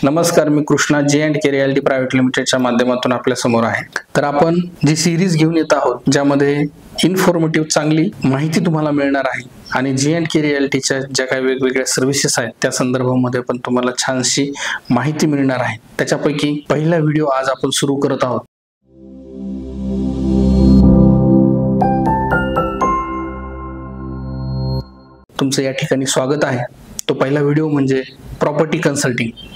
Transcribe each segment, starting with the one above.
नमस्कार, मी Krishna J&K realty private लिमिटेडच्या माध्यमातून आपल्या समोर आहे। तर आपण जी सिरीज घेऊन येत आहोत ज्यामध्ये इन्फॉर्मेटिव्ह चांगली माहिती तुम्हाला मिळणार आहे आणि J&K रिअल्टीच्या ज्या काही वेगवेगळ्या सर्व्हिसेस आहेत त्या संदर्भामध्ये पण तुम्हाला छानशी माहिती मिळणार आहे। त्याच्यापैकी पहिला व्हिडिओ आज आपण सुरू करत आहोत। तुमचं या ठिकाणी स्वागत आहे। तो पहिला व्हिडिओ म्हणजे प्रॉपर्टी कन्सल्टिंग।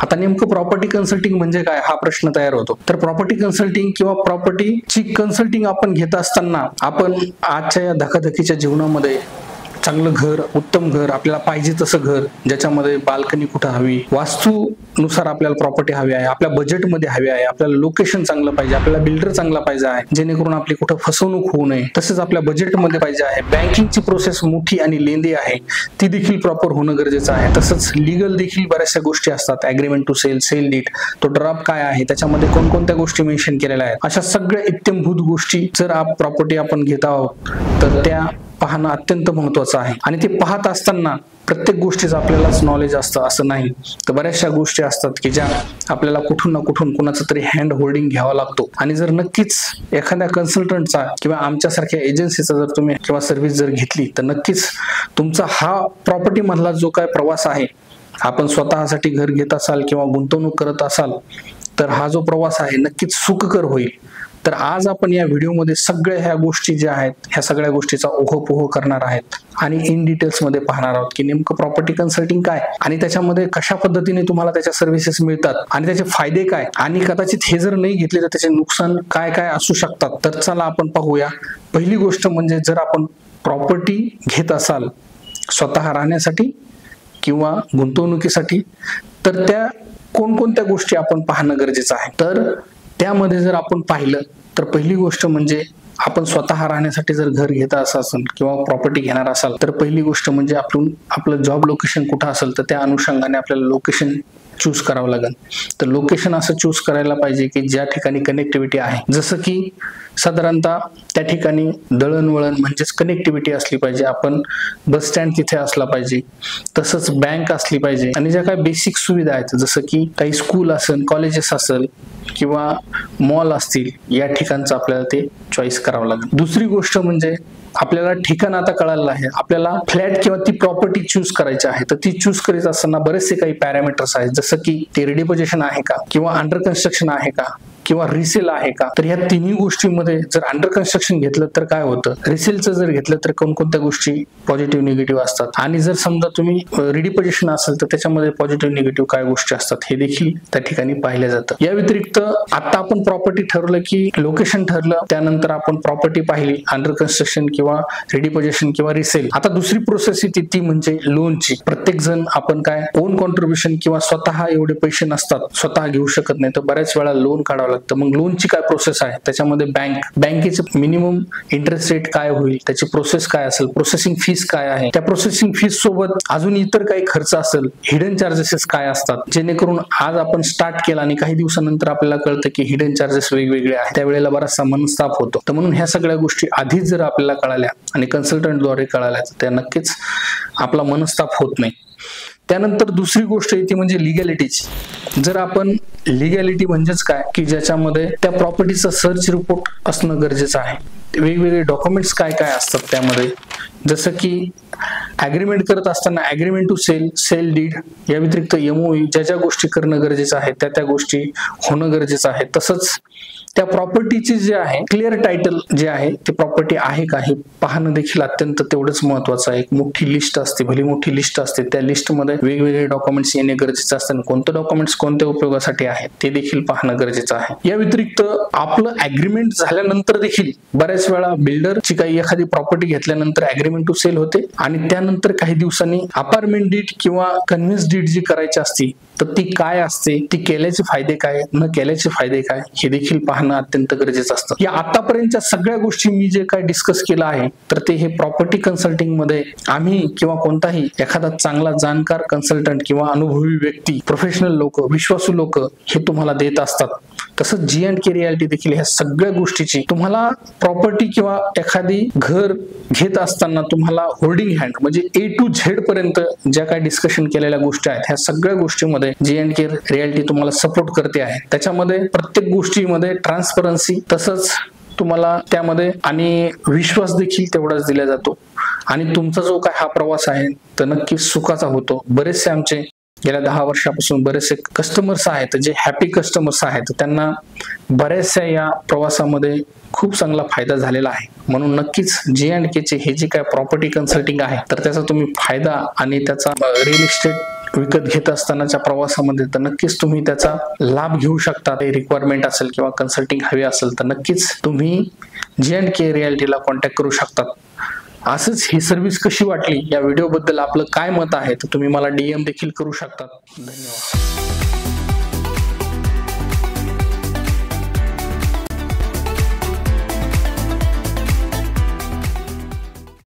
आता नेमकं प्रॉपर्टी कन्सल्टिंग म्हणजे काय हा प्रश्न तयार होतो। तर प्रॉपर्टी कन्सल्टिंग किंवा प्रॉपर्टीची कन्सल्टिंग आपण घेत असताना आपण आजच्या या धकाधकीच्या जीवनामध्ये चांगलं घर, उत्तम घर, आपल्याला पाहिजे तसं घर, ज्याच्यामध्ये बाल्कनी कुठं हवी, वास्तूनुसार आपल्याला प्रॉपर्टी हवी आहे, आपल्या बजेटमध्ये हवी आहे, आपल्याला लोकेशन चांगलं पाहिजे, आपल्याला बिल्डर चांगला पाहिजे आहे जेणेकरून आपली कुठं फसवणूक होऊ नये, तसेच आपल्या बजेटमध्ये पाहिजे आहे, बँकिंगची प्रोसेस मोठी आणि लेंदी आहे ती देखील प्रॉपर होणं गरजेचं आहे। तसंच लीगल देखील बऱ्याचशा गोष्टी असतात, agreement to sale, sale deed, तो ड्राफ्ट काय आहे, त्याच्यामध्ये कोणकोणत्या गोष्टी मेन्शन केलेल्या आहेत, अशा सगळ्या इत्थंभूत गोष्टी जर प्रॉपर्टी आपण घेत आहोत तर त्या पाहणं अत्यंत महत्त्वाचं आहे। आणि ते पाहत असताना प्रत्येक गोष्टीचं आपल्यालाच नॉलेज असतं असं नाही, तर बऱ्याचशा गोष्टी असतात की ज्या आपल्याला कुठून ना कुठून कोणाचं तरी हँड होल्डिंग घ्यावा लागतो। आणि जर नक्कीच एखाद्या कन्सल्टंटचा किंवा आमच्यासारख्या एजन्सीचा जर तुम्ही किंवा सर्व्हिस जर घेतली तर नक्कीच तुमचा हा प्रॉपर्टी मधला जो काय प्रवास आहे, आपण स्वतःसाठी घर घेत असाल किंवा गुंतवणूक करत असाल तर हा जो प्रवास आहे नक्कीच सुखकर होईल। तर आज आपण या व्हिडिओमध्ये सगळ्या ह्या गोष्टी ज्या आहेत ह्या सगळ्या गोष्टीचा ओघपोह करणार आहेत आणि इन डिटेल्स मध्ये पाहणार आहोत की नेमकं प्रॉपर्टी कन्सल्टिंग काय आणि त्याच्यामध्ये कशा पद्धतीने तुम्हाला त्याच्या सर्व्हिसेस मिळतात आणि त्याचे फायदे काय आणि कदाचित हे जर नाही घेतले तर त्याचे नुकसान काय काय असू शकतात। तर चला आपण पाहूया। पहिली गोष्ट म्हणजे जर आपण प्रॉपर्टी घेत असाल स्वतः राहण्यासाठी किंवा गुंतवणुकीसाठी तर त्या कोणकोणत्या गोष्टी आपण पाहणं गरजेचं आहे। तर त्यामध्ये जर आपण पाहिलं तर पहिली गोष्ट म्हणजे आपण स्वतः राहण्यासाठी जर घर घेत असाल किंवा प्रॉपर्टी घेणार असाल तर पहिली गोष्ट म्हणजे आपलं जॉब लोकेशन कुठं असेल तर त्या अनुषंगाने आपल्याला लोकेशन चूज करावं लागेल। तर लोकेशन असं चूज करायला पाहिजे की ज्या ठिकाणी कनेक्टिव्हिटी आहे, जसं की साधारणतः त्या ठिकाणी दळणवळण म्हणजेच कनेक्टिव्हिटी असली पाहिजे, आपण बस स्टँड तिथे असला पाहिजे, तसंच बँक असली पाहिजे आणि ज्या काही बेसिक सुविधा आहेत जसं की काही स्कूल असेल, कॉलेजेस असेल किंवा मॉल असतील, या ठिकाणचं आपल्याला ते चॉईस करावं लागेल। दुसरी गोष्ट म्हणजे आपल्याला ठिकाण आता कळालं आहे, आपल्याला फ्लॅट किंवा ती प्रॉपर्टी चूज करायची आहे तर ती चूज करीत असताना बरेचसे काही पॅरामीटर्स आहेत, जसं की ते रेडी पोझिशन आहे का किंवा अंडर कन्स्ट्रक्शन आहे का किंवा रिसेल आहे का। तर ह्या तिन्ही गोष्टींमध्ये जर अंडर कन्स्ट्रक्शन घेतलं तर काय होतं, रिसेलचं जर घेतलं तर कोणकोणत्या गोष्टी पॉझिटिव्ह निगेटिव्ह असतात आणि जर समजा तुम्ही रेडी पोझिशन असेल तर त्याच्यामध्ये पॉझिटिव्ह निगेटिव्ह काय गोष्टी असतात हे देखील त्या ठिकाणी पाहिलं जातं। या व्यतिरिक्त आता आपण प्रॉपर्टी ठरवलं की लोकेशन ठरलं, त्यानंतर आपण प्रॉपर्टी पाहिली अंडर कन्स्ट्रक्शन किंवा रेडी पोझिशन किंवा रिसेल। आता दुसरी प्रोसेस येते ती म्हणजे लोनची। प्रत्येक जण आपण काय ओन कॉन्ट्रीब्युशन किंवा स्वतः एवढे पैसे नसतात, स्वतः घेऊ शकत नाही, तर बऱ्याच वेळा लोन काढावं लागतं। मग लोनची काय प्रोसेस आहे, त्याच्यामध्ये बँकेचे मिनिमम इंटरेस्ट रेट काय होईल, त्याची प्रोसेस काय असेल, प्रोसेसिंग फीस काय आहे, त्या प्रोसेसिंग फीस सोबत अजून इतर काही खर्च असेल, हिडन चार्जेस काय असतात, जेणेकरून आज आपण स्टार्ट केला आणि काही दिवसानंतर आपल्याला कळतं की हिडन चार्जेस वेगवेगळे आहेत, त्यावेळेला बराचसा मनस्ताप होतो। तर म्हणून ह्या सगळ्या गोष्टी आधीच जर आपल्याला कळाल्या आणि कन्सल्टंटद्वारे कळाल्या तर त्या नक्कीच आपला मनस्ताप होत नाही। त्यानंतर दुसरी गोष्ट येते म्हणजे लिगॅलिटीची। जर आपण लिगॅलिटी म्हणजेच काय की ज्याच्यामध्ये त्या प्रॉपर्टीचा सर्च रिपोर्ट असणं गरजेचं आहे, वेगवेगळे डॉक्युमेंट्स काय काय असतात त्यामध्ये, जसं की ॲग्रीमेंट करत असताना agreement to sale, sale deed, या व्यतिरिक्त MOU ज्या गोष्टी करणं गरजेचं आहे त्या गोष्टी होणं गरजेचं आहे। तसंच त्या प्रॉपर्टीची जे आहे क्लिअर टायटल जे आहे ते प्रॉपर्टी आहे का हे पाहणं देखील अत्यंत तेवढंच महत्वाचं आहे। एक मोठी लिस्ट असते, भली मोठी लिस्ट असते, त्या लिस्टमध्ये वेगवेगळे डॉक्युमेंट्स येणे गरजेचं असतं, कोणते डॉक्युमेंट्स कोणत्या उपयोगासाठी आहेत ते देखील पाहणं गरजेचं आहे। या व्यतिरिक्त आपलं ॲग्रीमेंट झाल्यानंतर देखील बऱ्याच वेळा बिल्डरची काही एखादी प्रॉपर्टी घेतल्यानंतर ॲग्रीमेंट टू सेल होते आणि त्यानंतर काही दिवसांनी अपार्टमेंट डीड किंवा कन्व्हिन्स डीड जी करायची असते तर ती काय असते, ती केल्याचे फायदे काय, न केल्याचे फायदे काय हे देखील पाहणं अत्यंत गरजेचं असतं। या आतापर्यंतच्या सगळ्या गोष्टी मी जे काय डिस्कस केलं आहे तर ते हे प्रॉपर्टी कन्सल्टिंग मध्ये आम्ही किंवा कोणताही एखादा चांगला जाणकार कन्सल्टंट किंवा अनुभवी व्यक्ती, प्रोफेशनल लोक, विश्वासू लोक हे तुम्हाला देत असतात। तसंच G&K रियालिटी देखील ह्या सगळ्या गोष्टीची तुम्हाला प्रॉपर्टी किंवा एखादी घर घेत असताना तुम्हाला होल्डिंग हँड म्हणजे A to Z पर्यंत ज्या काही डिस्कशन केलेल्या गोष्टी आहेत ह्या सगळ्या गोष्टींमध्ये G&K रियालिटी तुम्हाला सपोर्ट करते आहे। त्याच्यामध्ये प्रत्येक गोष्टीमध्ये ट्रान्सपरन्सी तसंच तुम्हाला त्यामध्ये आणि विश्वास देखील तेवढाच दिला जातो आणि तुमचा जो काय हा प्रवास आहे तर नक्कीच सुखाचा होतो। बरेचसे आमचे गेल्या 10 वर्षापासून बरेचसे कस्टमर्स आहेत जे हॅपी कस्टमर्स आहेत, त्यांना बऱ्याचशा या प्रवासामध्ये खूप चांगला फायदा झालेला आहे। म्हणून नक्कीच G&K चे हे जे काय प्रॉपर्टी कन्सल्टिंग आहे तर त्याचा तुम्ही फायदा आणि त्याचा रिअल इस्टेट विकत घेत असतानाच्या प्रवासामध्ये तर नक्कीच तुम्ही त्याचा लाभ घेऊ शकता। रिक्वायरमेंट असेल किंवा कन्सल्टिंग हवी असेल तर नक्कीच तुम्ही G&K रियालिटीला कॉन्टॅक्ट करू शकतात। असंच ही सर्व्हिस कशी वाटली या व्हिडिओबद्दल आपलं काय मत आहे तर तुम्ही मला DM देखील करू शकतात। धन्यवाद।